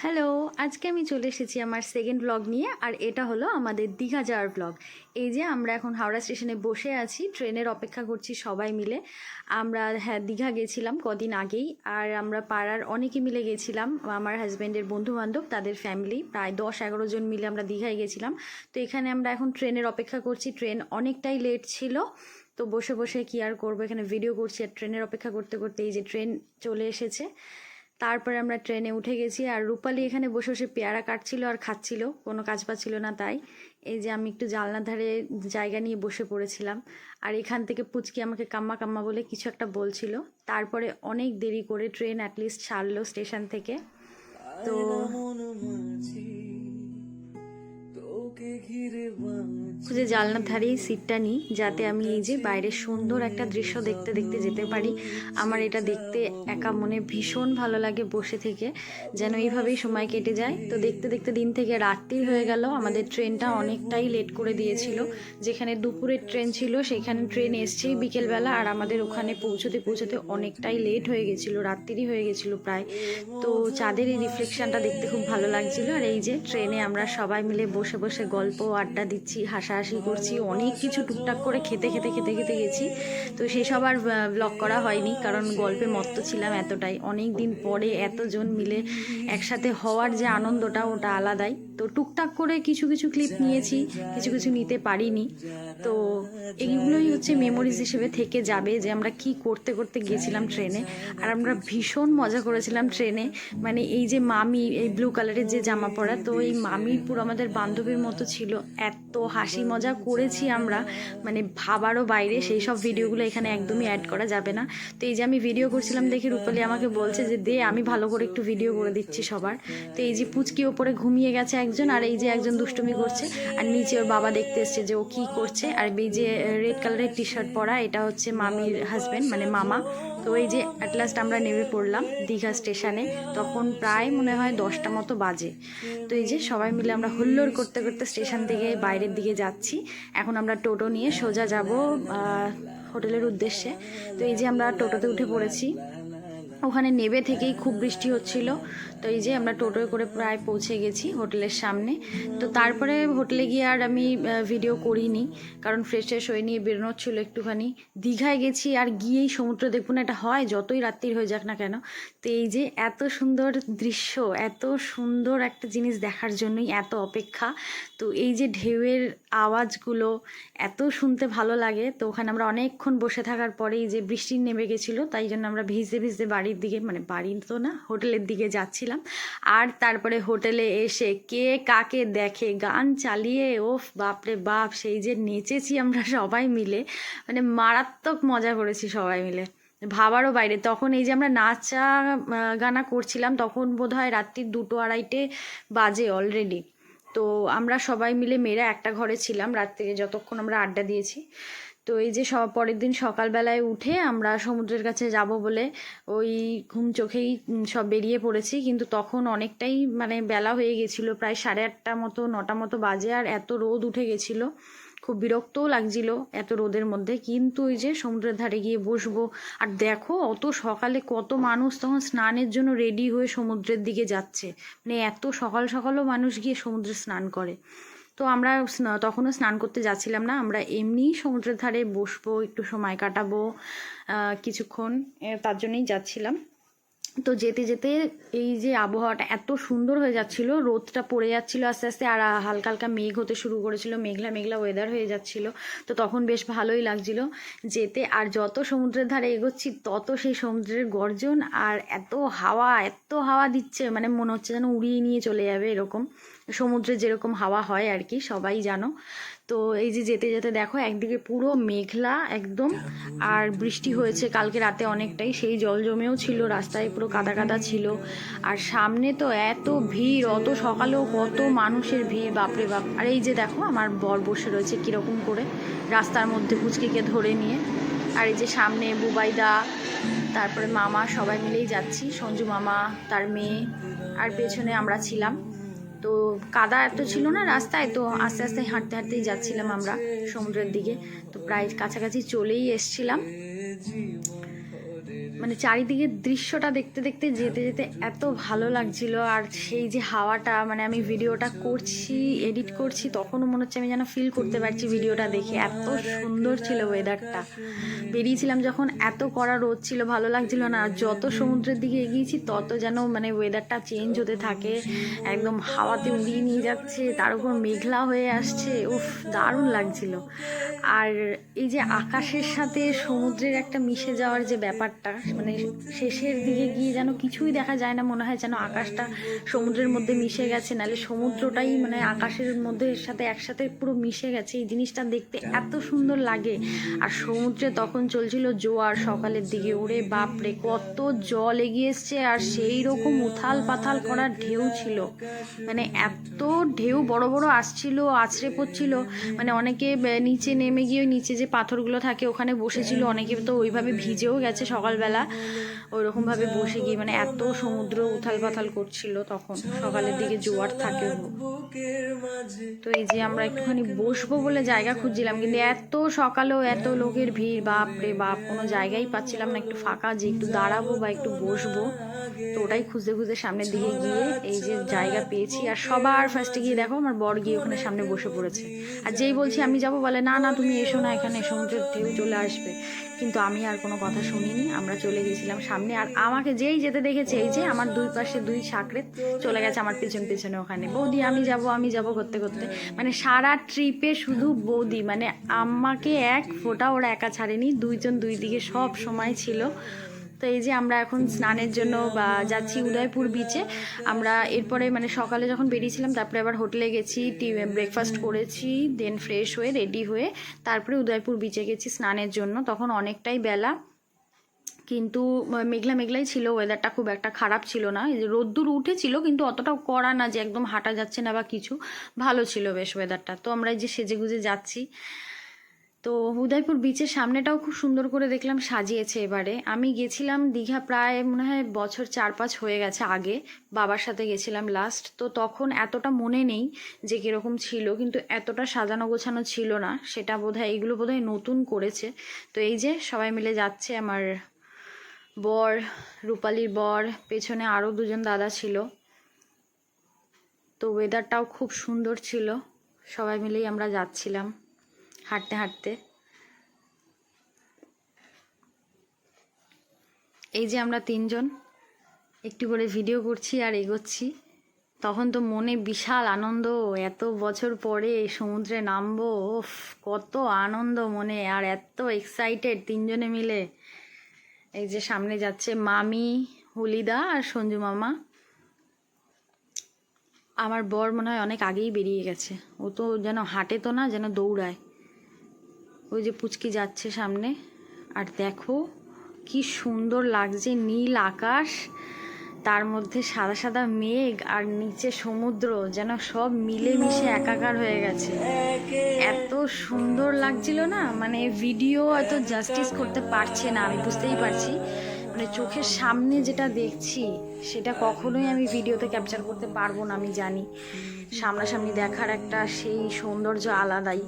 Hello, আজকে আমি চলে এসেছি আমার সেকেন্ড ব্লগ নিয়ে। আর এটা হলো আমাদের দীঘা যাওয়ার ব্লগ। এই যে আমরা এখন হাওড়া স্টেশনে বসে আছি, ট্রেনের অপেক্ষা করছি সবাই মিলে। আমরা দীঘা গেছিলাম কদিন আগেই, আর আমরা পাড়ার অনেকে মিলে গেছিলাম। আমার হাজব্যান্ডের বন্ধুবান্ধব, তাদের ফ্যামিলি, প্রায় 10-11 জন মিলে আমরা দীঘায় গেছিলাম। তো এখানে আমরা এখন ট্রেনের অপেক্ষা করছি। ট্রেন অনেকটাই লেট ছিল, তো বসে বসে কি আর করবো, এখানে ভিডিও করছি আর ট্রেনের অপেক্ষা করতে করতে এই যে ট্রেন চলে এসেছে। তারপরে আমরা ট্রেনে উঠে গেছি, আর রূপালী এখানে বসে বসে পেয়ারা কাটছিল আর খাচ্ছিল, কোনো কাজ পাচ্ছিল না তাই। এই যে আমি একটু জানলার ধারে জায়গা নিয়ে বসে পড়েছিলাম, আর এখান থেকে পুচকি আমাকে কাম্মা কাম্মা বলে কিছু একটা বলছিল। তারপরে অনেক দেরি করে ট্রেন অ্যাটলিস্ট ছাড়লো স্টেশন থেকে। তো খুঁজে জানলার ধারেই সিটটা নিই, যাতে আমি এই যে বাইরের সুন্দর একটা দৃশ্য দেখতে দেখতে যেতে পারি। আমার এটা দেখতে একা মনে ভীষণ ভালো লাগে বসে থেকে, যেন এইভাবেই সময় কেটে যায়। তো দেখতে দেখতে দিন থেকে রাত্রি হয়ে গেল। আমাদের ট্রেনটা অনেকটাই লেট করে দিয়েছিল। যেখানে দুপুরের ট্রেন ছিল সেখানে ট্রেন এসছেই বিকেলবেলা, আর আমাদের ওখানে পৌঁছতে পৌঁছতে অনেকটাই লেট হয়ে গেছিলো, রাত্রি হয়ে গেছিলো প্রায়। তো চাঁদের এই রিফ্লেকশনটা দেখতে খুব ভালো লাগছিল। আর এই যে ট্রেনে আমরা সবাই মিলে বসে বসে গল্প আড্ডা দিচ্ছি, হাসাহাসি করছি, অনেক কিছু টুকটাক করে খেতে খেতে খেতে খেতে গেছি। তো সেসব আর ব্লগ করা হয়নি, কারণ গল্পে মত্ত ছিলাম এতটাই। অনেক দিন পরে এতজন মিলে একসাথে হওয়ার যে আনন্দটা, ওটা আলাদাই। তো টুকটাক করে কিছু কিছু ক্লিপ নিয়েছি, কিছু কিছু নিতে পারিনি। তো এইগুলোই হচ্ছে মেমোরিজ হিসেবে থেকে যাবে, যে আমরা কি করতে করতে গেছিলাম ট্রেনে। আর আমরা ভীষণ মজা করেছিলাম ট্রেনে। মানে এই যে মামি, এই ব্লু কালারের যে জামা পরা, তো এই মামি পুরো আমাদের বান্ধবীর মতো ছিল। এত হাসি মজা করেছি আমরা, মানে ভাবারও বাইরে। সেই সব ভিডিওগুলো এখানে একদমই অ্যাড করা যাবে না। তো এই যে আমি ভিডিও করছিলাম দেখে রূপালী আমাকে বলছে যে দে, আমি ভালো করে একটু ভিডিও করে দিচ্ছি সবার। তো এই যে পুচকি ওপরে ঘুমিয়ে গেছে একজন, আর এই যে একজন দুষ্টুমি করছে, আর নিচে ওর বাবা দেখতে এসছে যে ও কি করছে। আর এই যে রেড কালারের টি শার্ট পরা, এটা হচ্ছে মামির হাজব্যান্ড, মানে মামা। তো এই যে অ্যাট লাস্ট আমরা নেমে পড়লাম দীঘা স্টেশনে। তখন প্রায় মনে হয় 10টা মতো বাজে। তো এই যে সবাই মিলে আমরা হুল্লোড় করতে করতে স্টেশন থেকে বাইরের দিকে যাচ্ছি। এখন আমরা টোটো নিয়ে সোজা যাব হোটেলের উদ্দেশ্যে। তো এই যে আমরা টোটোতে উঠে পড়েছি। ওখানে নেবে থেকেই খুব বৃষ্টি হচ্ছিল। তো এই যে আমরা টোটোয় করে প্রায় পৌঁছে গেছি হোটেলের সামনে। তো তারপরে হোটেলে গিয়ে আর আমি ভিডিও করিনি, কারণ ফ্রেশ ফ্রেশ হয়ে নিয়ে বেরোনোর ছিল একটুখানি। দীঘায় গেছি আর গিয়েই সমুদ্র দেখবো না, এটা হয় যতই রাত্রির হয়ে যাক না কেন। তো এই যে এত সুন্দর দৃশ্য, এত সুন্দর একটা জিনিস দেখার জন্যই এত অপেক্ষা। তো এই যে ঢেউয়ের আওয়াজগুলো এত শুনতে ভালো লাগে। তো ওখানে আমরা অনেকক্ষণ বসে থাকার পরেই যে বৃষ্টি নেমে গেছিলো, তাই জন্য আমরা ভিজতে ভিজতে বাড়ির দিকে, মানে বাড়ি তো না, হোটেলের দিকে যাচ্ছিলাম। আর তারপরে হোটেলে এসে কে কাকে দেখে গান চালিয়ে, ওফ বাপরে বাপ, সেই যে নেচেছি আমরা সবাই মিলে, মানে মারাত্মক মজা করেছি সবাই মিলে, ভাবারও বাইরে। তখন এই যে আমরা নাচা গানা করছিলাম, তখন বোধহয় রাত্রির 2-2-2:30 বাজে অলরেডি। তো আমরা সবাই মিলে মেয়েরা একটা ঘরে ছিলাম রাত্রিরে, যতক্ষণ আমরা আড্ডা দিয়েছি। তো এই যে পরের দিন সকালবেলায় উঠে আমরা সমুদ্রের কাছে যাব বলে ওই ঘুম চোখেই সব বেরিয়ে পড়েছি। কিন্তু তখন অনেকটাই মানে বেলা হয়ে গেছিলো, প্রায় 8:30 মতো 9টা মতো বাজে, আর এত রোদ উঠে গেছিলো, খুব বিরক্তও লাগছিল এত রোদের মধ্যে। কিন্তু ওই যে সমুদ্রের ধারে গিয়ে বসবো, আর দেখো অত সকালে কত মানুষ তখন স্নানের জন্য রেডি হয়ে সমুদ্রের দিকে যাচ্ছে। মানে এত সকাল সকালও মানুষ গিয়ে সমুদ্রে স্নান করে। তো আমরা তখনও স্নান করতে যাচ্ছিলাম না, আমরা এমনিই সমুদ্রের ধারে বসবো, একটু সময় কাটাবো কিছুক্ষণ, তার জন্যই যাচ্ছিলাম। তো যেতে যেতে এই যে আবহাওয়াটা এত সুন্দর হয়ে যাচ্ছিল, রোদটা পড়ে যাচ্ছিল আস্তে আস্তে, আর হালকা হালকা মেঘ হতে শুরু করেছিল, মেঘলা মেঘলা ওয়েদার হয়ে যাচ্ছিল। তো তখন বেশ ভালোই লাগছিল যেতে। আর যত সমুদ্রের ধারে এগোচ্ছি তত সেই সমুদ্রের গর্জন, আর এত হাওয়া দিচ্ছে, মানে মনে হচ্ছে যেন উড়িয়ে নিয়ে চলে যাবে, এরকম সমুদ্রে যেরকম হাওয়া হয় আর কি, সবাই জানো। তো এই যে যেতে যেতে দেখো একদিকে পুরো মেঘলা একদম, আর বৃষ্টি হয়েছে কালকে রাতে অনেকটাই, সেই জল জমেও ছিল, রাস্তায় পুরো কাদা কাদা ছিল। আর সামনে তো এত ভিড়, অত সকালেও কত মানুষের ভিড়, বাপরে বাপ। আর এই যে দেখো আমার বর বসে রয়েছে কীরকম করে রাস্তার মধ্যে পুচকিকে ধরে নিয়ে। আর এই যে সামনে বুবাইদা, তারপরে মামা, সবাই মিলেই যাচ্ছি, সঞ্জু মামা, তার মেয়ে, আর পেছনে আমরা ছিলাম। তো কাদা এত ছিল না রাস্তায়, তো আস্তে আস্তে হাঁটতে হাঁটতেই যাচ্ছিলাম আমরা সমুদ্রের দিকে। তো প্রায় কাছাকাছি চলেই এসছিলাম। মানে চারিদিকের দৃশ্যটা দেখতে দেখতে যেতে যেতে এত ভালো লাগছিল। আর সেই যে হাওয়াটা, মানে আমি ভিডিওটা করছি, এডিট করছি, তখনও মনে হচ্ছে আমি যেন ফিল করতে পারছি ভিডিওটা দেখে। এত সুন্দর ছিল ওয়েদারটা। বেরিয়েছিলাম যখন এত কড়া রোদ ছিল, ভালো লাগছিল না। যত সমুদ্রের দিকে এগিয়েছি তত যেন মানে ওয়েদারটা চেঞ্জ হতে থাকে, একদম হাওয়াতে উড়িয়ে নিয়ে যাচ্ছে, তার উপর মেঘলা হয়ে আসছে। উফ, দারুণ লাগছিল। আর এই যে আকাশের সাথে সমুদ্রের একটা মিশে যাওয়ার যে ব্যাপারটা, মানে শেষের দিকে গিয়ে যেন কিছুই দেখা যায় না, মনে হয় যেন আকাশটা সমুদ্রের মধ্যে মিশে গেছে, নাহলে সমুদ্রটাই মানে আকাশের মধ্যে সাথে একসাথে পুরো মিশে গেছে। এই জিনিসটা দেখতে এত সুন্দর লাগে। আর সমুদ্রে তখন চলছিল জোয়ার সকালের দিকে, ওরে বাপরে কত জল এগিয়ে এসছে, আর সেই রকম উথাল পাথাল করা ঢেউ ছিল। মানে এত ঢেউ বড় বড় আসছিল, আছড়ে পড়ছিল। মানে অনেকে নিচে নেমে গিয়ে ওই নিচে যে পাথরগুলো থাকে ওখানে বসেছিল, অনেকে তো ওইভাবে ভিজেও গেছে সকালবেলা ওইরকমভাবে বসে গিয়ে। মানে এত সমুদ্র উথাল পাথাল করছিল তখন, সকালের দিকে জোয়ার থাকে। তো এই যে আমরা একটুখানি বসবো বলে জায়গা খুঁজছিলাম, কিন্তু এত সকালেও এত লোকের ভিড়, বাপ রে বাপ, কোনো জায়গাই পাচ্ছিলাম না একটু ফাঁকা যে একটু দাঁড়াবো বা একটু বসবো। তো ওটাই খুঁজতে খুঁজতে সামনের দিকে গিয়ে এই যে জায়গা পেয়েছি। আর সবার ফার্স্টে গিয়ে দেখো আমার বর গিয়ে ওখানে সামনে বসে পড়েছে। আর যেই বলছি আমি যাবো, বলে না না তুমি এসো না, এখানে সমুদ্রের ঢেউ চলে আসবে। কিন্তু আমি আর কোনো কথা শুনিনি, আমরা চলে গেছিলাম সামনে। আর আমাকে যেই যেতে দেখেছে, এই যে আমার দুই পাশে দুই সাকরে চলে গেছে আমার পিছন পিছনে ওখানে, বৌদি আমি যাব করতে করতে। মানে সারা ট্রিপে শুধু বৌদি, মানে আমাকে এক ফোঁটা ওরা একা ছাড়েনি, দুইজন দুই দিকে সব সময় ছিল। তো এই যে আমরা এখন স্নানের জন্য বা যাচ্ছি উদয়পুর বিচে। আমরা এরপরে মানে সকালে যখন বেরিয়েছিলাম তারপরে আবার হোটেলে গেছি, ব্রেকফাস্ট করেছি, দেন ফ্রেশ হয়ে রেডি হয়ে তারপরে উদয়পুর বিচে গেছি স্নানের জন্য। তখন অনেকটাই বেলা, কিন্তু মেঘলা মেঘলাই ছিল, ওয়েদারটা খুব একটা খারাপ ছিল না। এই যে রোদ্দুর উঠেছিল কিন্তু অতটাও কড়া না যে একদম হাঁটা যাচ্ছে না বা কিছু, ভালো ছিল বেশ ওয়েদারটা। তো আমরা এই যে সেজেগুজে যাচ্ছি। তো উদয়পুর বিচের সামনেটাও খুব সুন্দর করে দেখলাম সাজিয়েছে এবারে। আমি গেছিলাম দীঘা প্রায় মনে হয় বছর 4-5 হয়ে গেছে আগে, বাবার সাথে গেছিলাম লাস্ট। তো তখন এতটা মনে নেই যে কীরকম ছিল, কিন্তু এতটা সাজানো গোছানো ছিল না। সেটা বোধহয় এইগুলো বোধহয় নতুন করেছে। তো এই যে সবাই মিলে যাচ্ছে, আমার বর, রূপালীর বর, পেছনে আরও দুজন দাদা ছিল। তো ওয়েদারটাও খুব সুন্দর ছিল, সবাই মিলেই আমরা যাচ্ছিলাম হাঁটতে হাঁটতে। এই যে আমরা তিনজন একটু করে ভিডিও করছি আর এগোচ্ছি। তখন তো মনে বিশাল আনন্দ, এত বছর পরে সমুদ্রে নামবো, ওফ কত আনন্দ মনে, আর এত এক্সাইটেড তিনজনে মিলে। এই যে সামনে যাচ্ছে মামি, হুলিদা আর সঞ্জু মামা। আমার বর মনে হয় অনেক আগেই বেরিয়ে গেছে, ও তো যেন হাঁটে তো না, যেন দৌড়ায়। ওই যে পুচকি যাচ্ছে সামনে। আর দেখো কি সুন্দর লাগছে, নীল আকাশ, তার মধ্যে সাদা সাদা মেঘ, আর নিচে সমুদ্র, যেন সব মিলেমিশে একাকার হয়ে গেছে। এত সুন্দর লাগছিল না, মানে ভিডিও এত জাস্টিস করতে পারছে না, আমি বুঝতেই পারছি। মানে চোখের সামনে যেটা দেখছি সেটা কখনোই আমি ভিডিওতে ক্যাপচার করতে পারবো না, আমি জানি। সামনাসামনি দেখার একটা সেই সৌন্দর্য আলাদাই।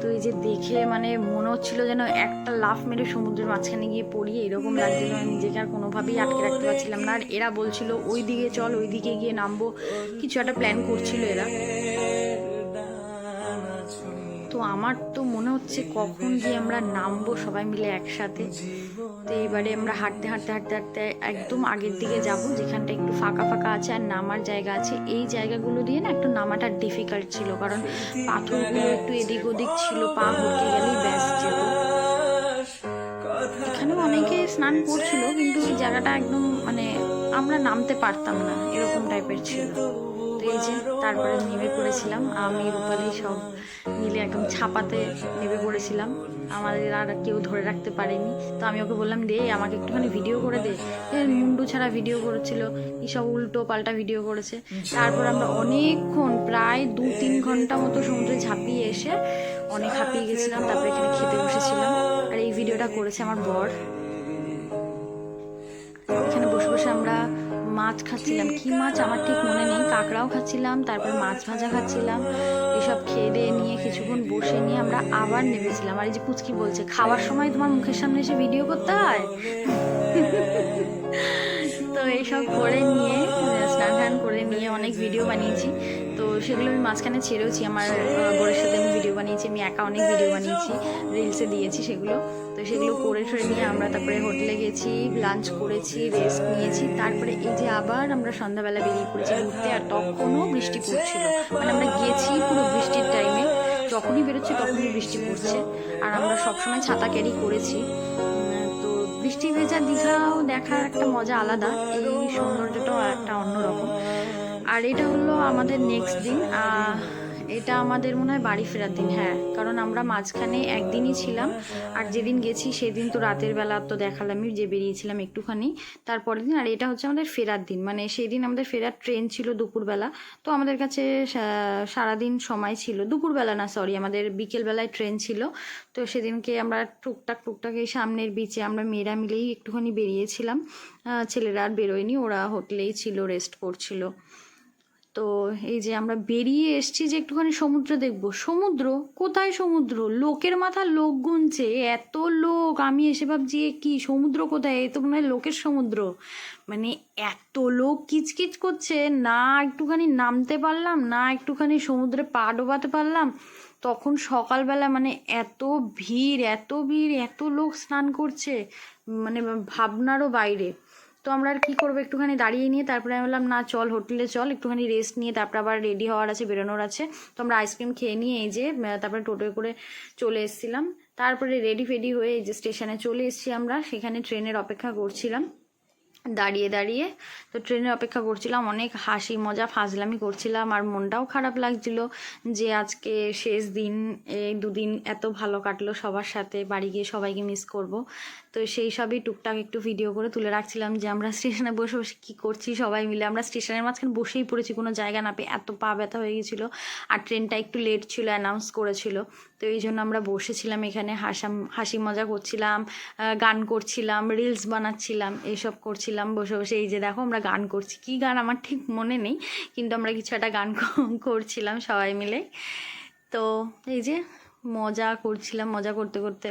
তো এই যে দেখে মানে মনে হচ্ছিল যেন একটা লাফ মেরে সমুদ্রের মাঝখানে গিয়ে পড়ি, এরকম লাগছিল। নিজেকে আর কোনোভাবেই আটকে রাখতে পারছিলাম না। আর এরা বলছিল ওই দিকে চল, ওই দিকে গিয়ে নামবো, কিছু একটা প্ল্যান করছিল এরা। তো আমার তো মনে হচ্ছে কখন গিয়ে আমরা নামবো সবাই মিলে একসাথে। তো এইবারে আমরা হাঁটতে হাঁটতে হাঁটতে হাঁটতে একদম আগের দিকে যাব, যেখানটা একটু ফাঁকা ফাঁকা আছে আর নামার জায়গা আছে। এই জায়গাগুলো দিয়ে না একটু নামাটা ডিফিকাল্ট ছিল, কারণ পাথরগুলো একটু এদিক ওদিক ছিল, পা হুড়কে গেলেই ব্যাস যেত। এখানেও অনেকে স্নান করছিল, কিন্তু এই জায়গাটা একদম মানে আমরা নামতে পারতাম না, এরকম টাইপের ছিল। তো এই যে তারপরে নেমে পড়েছিলাম, আমি রূপালী সব মিলে একদম ছাপাতে নেমে পড়েছিলাম। আমাদের আর কেউ ধরে রাখতে পারেনি। তো আমি ওকে বললাম দে আমাকে একটুখানি ভিডিও করে দে। মুন্ডু ছাড়া ভিডিও করেছিল, এইসব উল্টো পাল্টা ভিডিও করেছে। তারপর আমরা অনেকক্ষণ প্রায় 2-3 ঘন্টা মতো সমুদ্রে ঝাঁপিয়ে এসে অনেক হাঁপিয়ে গেছিলাম। তারপরে এখানে খেতে বসেছিলাম, আর এই ভিডিওটা করেছে আমার বর। এখানে বসে বসে আমরা মাছ খাচ্ছিলাম, কি মাছ আমার ঠিক মনে নেই, কাঁকড়াও খাচ্ছিলাম, তারপর মাছ ভাজা খাচ্ছিলাম। এসব খেয়ে দিয়ে নিয়ে কিছুক্ষণ বসে নিয়ে আমরা আবার নেমেছিলাম। আর এই যে পুচকি বলছে খাওয়ার সময় তোমার মুখের সামনে এসে ভিডিও করতে হয়। তো এইসব করে নিয়ে স্নান টান করে নিয়ে অনেক ভিডিও বানিয়েছি। তো সেগুলো আমি মাঝখানে ছেড়েওছি, আমার বোনের সাথে আমি ভিডিও বানিয়েছি, আমি একা অনেক ভিডিও বানিয়েছি, রিলসে দিয়েছি সেগুলো। তো সেগুলো করে ঠরে নিয়ে আমরা তারপরে হোটেলে গেছি, লাঞ্চ করেছি, রেস্ট নিয়েছি। তারপরে এই যে আবার আমরা সন্ধ্যাবেলা বেরিয়ে পড়েছি ঘুরতে, আর তখনও বৃষ্টি পড়ছিল। মানে আমরা গেছি পুরো বৃষ্টির টাইমে, যখনই বেরোচ্ছি তখনই বৃষ্টি পড়ছে, আর আমরা সবসময় ছাতা ক্যারি করেছি। তো বৃষ্টি ভেজা দীঘাও দেখার একটা মজা আলাদা, এই সৌন্দর্যটাও একটা অন্যরকম। আর এটা হলো আমাদের নেক্সট দিন, এটা আমাদের মনে হয় বাড়ি ফেরার দিন। হ্যাঁ, কারণ আমরা মাঝখানে একদিনই ছিলাম, আর যেদিন গেছি সেদিন তো রাতের বেলা তো দেখালামই যে বেরিয়েছিলাম একটুখানি, তারপরের দিন। আর এটা হচ্ছে আমাদের ফেরার দিন, মানে সেই দিন আমাদের ফেরার ট্রেন ছিল দুপুরবেলা। তো আমাদের কাছে সারাদিন সময় ছিল, দুপুরবেলা না সরি, আমাদের বিকেলবেলায় ট্রেন ছিল। তো সেদিনকে আমরা টুকটাক এই সামনের বিচে আমরা মেয়েরা মিলেই একটুখানি বেরিয়েছিলাম, ছেলেরা আর বেরোয়নি, ওরা হোটেলেই ছিল, রেস্ট করছিল। তো এই যে আমরা বেরিয়ে এসছি যে একটুখানি সমুদ্র দেখবো। সমুদ্র কোথায়? সমুদ্র লোকের মাথা লোক গুনছে, এত লোক, আমি এসে ভাবছি কি সমুদ্র কোথায়, এ তো মনে হয় লোকের সমুদ্র। মানে এত লোক কিচকিচ করছে, না একটুখানি নামতে পারলাম, না একটুখানি সমুদ্রে পা ডোবাতে পারলাম। তখন সকালবেলা মানে এত ভিড়, এত ভিড়, এত লোক স্নান করছে, মানে ভাবনারও বাইরে। তো আমরা আর কী করবো, একটুখানি দাঁড়িয়ে নিয়ে তারপরে আমি বললাম না চল হোটেলে চল, একটুখানি রেস্ট নিয়ে তারপর আবার রেডি হওয়ার আছে, বেরোনোর আছে। তো আমরা আইসক্রিম খেয়ে নিয়ে এই যে তারপরে টোটোয় করে চলে এসেছিলাম। তারপরে রেডি ফেডি হয়ে এই যে স্টেশনে চলে এসেছি আমরা, সেখানে ট্রেনের অপেক্ষা করছিলাম দাঁড়িয়ে দাঁড়িয়ে। তো ট্রেনে অপেক্ষা করছিলাম, অনেক হাসি মজা ফাজলামি করছিলাম, আর মনটাও খারাপ লাগছিল যে আজকে শেষ দিন, এই দুদিন এত ভালো কাটলো সবার সাথে, বাড়ি গিয়ে সবাইকে মিস করব। তো সেই সবই টুকটাক একটু ভিডিও করে তুলে রাখছিলাম যে আমরা স্টেশনে বসে বসে কী করছি সবাই মিলে। আমরা স্টেশনের মাঝখানে বসেই পড়েছি, কোনো জায়গা না পেয়ে, এত পা ব্যথা হয়ে গেছিলো, আর ট্রেনটা একটু লেট ছিল, অ্যানাউন্স করেছিল। তো এই জন্য আমরা বসেছিলাম এখানে, হাসি মজা করছিলাম, গান করছিলাম, রিলস বানাচ্ছিলাম, এইসব করছিলাম বসে বসে। এই যে দেখো আমরা গান করছি, কী গান আমার ঠিক মনে নেই, কিন্তু আমরা কিছু একটা গান করছিলাম সবাই মিলে। তো এই যে মজা করছিলাম, মজা করতে করতে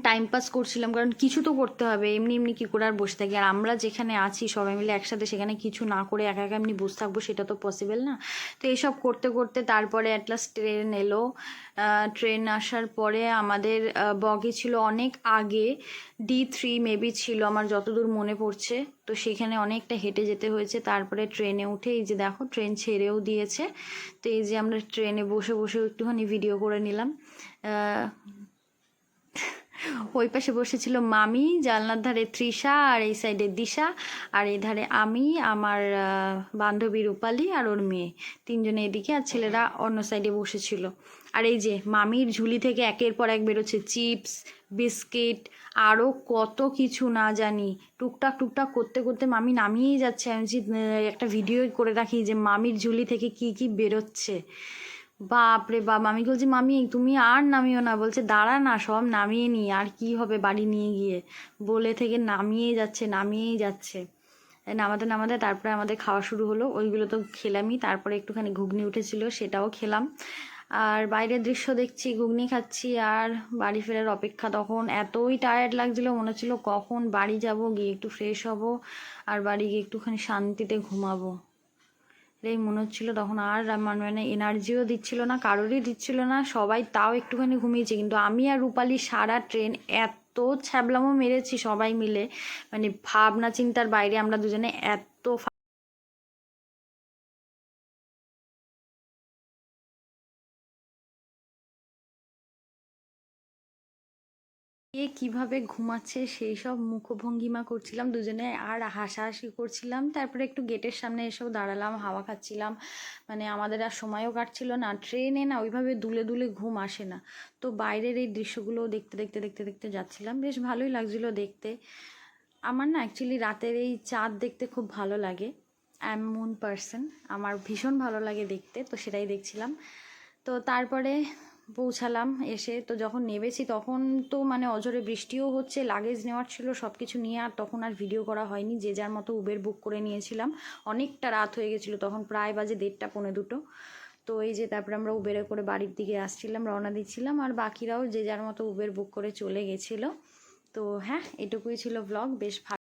টাইম পাস করছিলাম, কারণ কিছু তো করতে হবে, এমনি এমনি কী করে আর বসে থাকি। আর আমরা যেখানে আছি সবাই মিলে একসাথে, সেখানে কিছু না করে একা একা এমনি বসে থাকবো, সেটা তো পসিবল না। তো এইসব করতে করতে তারপরে অ্যাট লাস্ট ট্রেন এলো। ট্রেন আসার পরে আমাদের বগি ছিল অনেক আগে, D3 মেবি ছিল আমার যতদূর মনে পড়ছে। তো সেখানে অনেকটা হেঁটে যেতে হয়েছে, তারপরে ট্রেনে উঠে এই যে দেখো ট্রেন ছেড়েও দিয়েছে। তো এই যে আমরা ট্রেনে বসে বসে একটুখানি ভিডিও করে নিলাম। ওই পাশে বসেছিল মামি, জানলার ধারে তৃষা, আর এই সাইডে দিশা, আর এই ধারে আমি, আমার বান্ধবী রূপালী আর ওর মেয়ে, তিনজনে এদিকে, আর ছেলেরা অন্য সাইডে বসেছিল। আর এই যে মামির ঝুলি থেকে একের পর এক বেরোচ্ছে চিপস, বিস্কিট, আরও কত কিছু না জানি, টুকটাক টুকটাক করতে করতে মামি নামিয়েই যাচ্ছে। আমি একটা ভিডিও করে রাখি যে মামির ঝুলি থেকে কি কি বেরোচ্ছে। বাপরে বাপ, আমি বলছি মামি তুমি আর নামিও না, বলছে দাঁড়া না সব নামিয়ে নি, আর কি হবে বাড়ি নিয়ে গিয়ে, বলে থেকে নামিয়েই যাচ্ছে নামিয়েই যাচ্ছে। নামাতে নামাতে তারপরে আমাদের খাওয়া শুরু হলো, ওইগুলো তো খেলামই, তারপরে একটুখানি ঘুগনি উঠেছিল সেটাও খেলাম। আর বাইরের দৃশ্য দেখছি, ঘুগনি খাচ্ছি, আর বাড়ি ফেরার অপেক্ষা। তখন এতই টায়ার্ড লাগছিলো, মনে হচ্ছিল কখন বাড়ি যাব, গিয়ে একটু ফ্রেশ হব, আর বাড়ি গিয়ে একটুখানি শান্তিতে ঘুমাবো, এই মনে হচ্ছিলো। তখন আর মানে এনার্জিও দিচ্ছিল না, কারোরই দিচ্ছিল না, সবাই তাও একটুখানি ঘুমিয়েছে। কিন্তু আমি আর রূপালী সারা ট্রেন এত ছ্যাবলামো মেরেছি সবাই মিলে, মানে ভাবনা চিন্তার বাইরে, আমরা দুজনে এত কে কীভাবে ঘুমাচ্ছে সেই সব মুখভঙ্গিমা করছিলাম দুজনে, আর হাসাহাসি করছিলাম। তারপরে একটু গেটের সামনে এসেও দাঁড়ালাম, হাওয়া খাচ্ছিলাম, মানে আমাদের আর সময়ও কাটছিল না। ট্রেনে না ওইভাবে দুলে দুলে ঘুম আসে না। তো বাইরের এই দৃশ্যগুলো দেখতে দেখতে দেখতে দেখতে যাচ্ছিলাম, বেশ ভালোই লাগছিলো দেখতে। আমার না অ্যাকচুয়ালি রাতের এই চাঁদ দেখতে খুব ভালো লাগে, আই এম মুন পারসন, আমার ভীষণ ভালো লাগে দেখতে, তো সেটাই দেখছিলাম। তো তারপরে পৌঁছালাম এসে, তো যখন নেমেছি তখন তো মানে অঝোরে বৃষ্টিও হচ্ছে, লাগেজ নেওয়ার ছিল সব কিছু নিয়ে, আর তখন আর ভিডিও করা হয়নি, যে যার মতো উবের বুক করে নিয়েছিলাম। অনেকটা রাত হয়ে গেছিলো তখন, প্রায় বাজে 1:30 পৌনে 2। তো এই যে তারপরে আমরা উবেরে করে বাড়ির দিকে আসছিলাম, রওনা দিচ্ছিলাম, আর বাকিরাও যে যার মতো উবের বুক করে চলে গেছিলো। তো হ্যাঁ, এটুকুই ছিল ব্লগ। বেশ ভালো